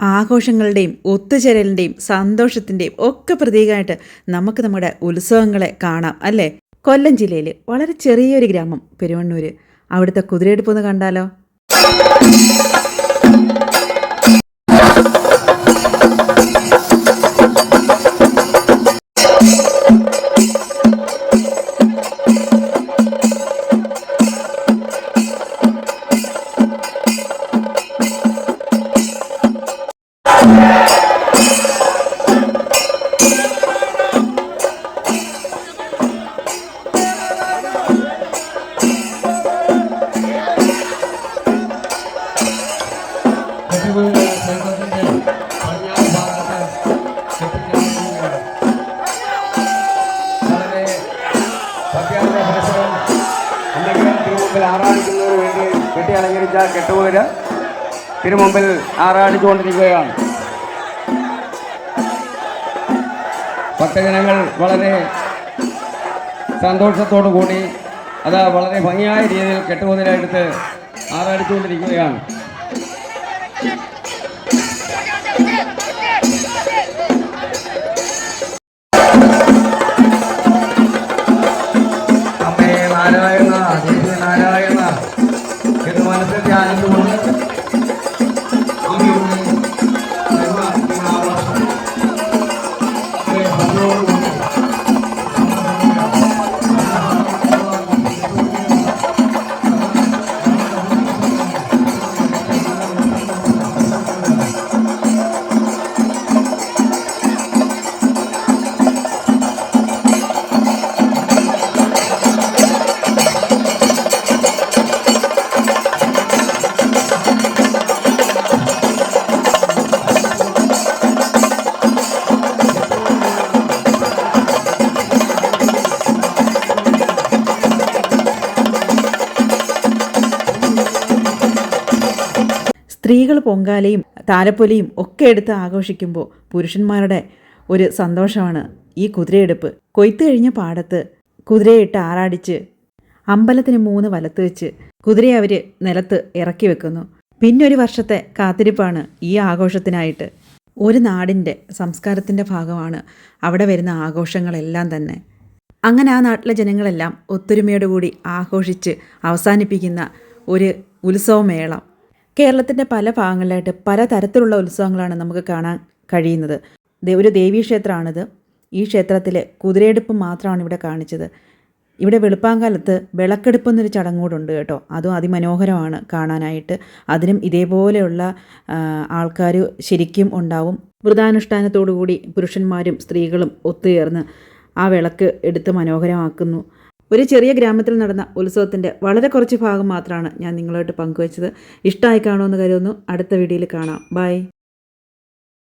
ആഘോഷങ്ങളുടെയും ഒത്തുചേരലിൻ്റെയും സന്തോഷത്തിൻ്റെയും ഒക്കെ പ്രതീകമായിട്ട് നമുക്ക് നമ്മുടെ ഉത്സവങ്ങളെ കാണാം അല്ലേ? കൊല്ലം ജില്ലയിൽ വളരെ ചെറിയൊരു ഗ്രാമം പെരുവണ്ണൂര്. അവിടുത്തെ കുതിരയെടുപ്പ് ഒന്ന് കണ്ടാലോ? ആറാടിക്കുന്നതിന് വേണ്ടി കെട്ടി അലങ്കരിച്ച കെട്ടുകുതിര തിരുമുമ്പിൽ ആറാടിച്ചുകൊണ്ടിരിക്കുകയാണ്. ഭക്തജനങ്ങൾ വളരെ സന്തോഷത്തോടു കൂടി അത് വളരെ ഭംഗിയായ രീതിയിൽ കെട്ടുകുതിര എടുത്ത് ആറാടിച്ചുകൊണ്ടിരിക്കുകയാണ്. നാരായണ എന്ന് മനസ്സിൽ ധ്യാനിച്ചുകൊണ്ട് സ്ത്രീകൾ പൊങ്കാലയും താലപ്പൊലിയും ഒക്കെ എടുത്ത് ആഘോഷിക്കുമ്പോൾ പുരുഷന്മാരുടെ ഒരു സന്തോഷമാണ് ഈ കുതിരയെടുപ്പ്. കൊയ്ത്ത് കഴിഞ്ഞ പാടത്ത് കുതിരയിട്ട് ആറാടിച്ച് അമ്പലത്തിന് 3 വലത്ത് വെച്ച് കുതിരയെ അവർ നിലത്ത് ഇറക്കി വെക്കുന്നു. പിന്നൊരു വർഷത്തെ കാത്തിരിപ്പാണ് ഈ ആഘോഷത്തിനായിട്ട്. ഒരു നാടിൻ്റെ സംസ്കാരത്തിൻ്റെ ഭാഗമാണ് അവിടെ വരുന്ന ആഘോഷങ്ങളെല്ലാം തന്നെ. അങ്ങനെ ആ നാട്ടിലെ ജനങ്ങളെല്ലാം ഒത്തൊരുമയോടുകൂടി ആഘോഷിച്ച് അവസാനിപ്പിക്കുന്ന ഒരു ഉത്സവമേളം. കേരളത്തിൻ്റെ പല ഭാഗങ്ങളിലായിട്ട് പല തരത്തിലുള്ള ഉത്സവങ്ങളാണ് നമുക്ക് കാണാൻ കഴിയുന്നത്. ഒരു ദേവീക്ഷേത്രമാണിത്. ഈ ക്ഷേത്രത്തിൽ കുതിരയെടുപ്പ് മാത്രമാണ് ഇവിടെ കാണിച്ചത്. ഇവിടെ വെളുപ്പാങ്കാലത്ത് വിളക്കെടുപ്പ് എന്നൊരു ചടങ്ങൂടുണ്ട് കേട്ടോ. അതും അതിമനോഹരമാണ് കാണാനായിട്ട്. അതിനും ഇതേപോലെയുള്ള ആൾക്കാർ ശരിക്കും ഉണ്ടാവും. വ്രതാനുഷ്ഠാനത്തോടു കൂടി പുരുഷന്മാരും സ്ത്രീകളും ഒത്തുചേർന്ന് ആ വിളക്ക് എടുത്ത് മനോഹരമാക്കുന്നു. ഒരു ചെറിയ ഗ്രാമത്തിൽ നടന്ന ഉത്സവത്തിൻ്റെ വളരെ കുറച്ച് ഭാഗം മാത്രമാണ് ഞാൻ നിങ്ങളായിട്ട് പങ്കുവച്ചത്. ഇഷ്ടമായി കാണുമെന്ന് കരുതുന്നു. അടുത്ത വീഡിയോയിൽ കാണാം. ബൈ.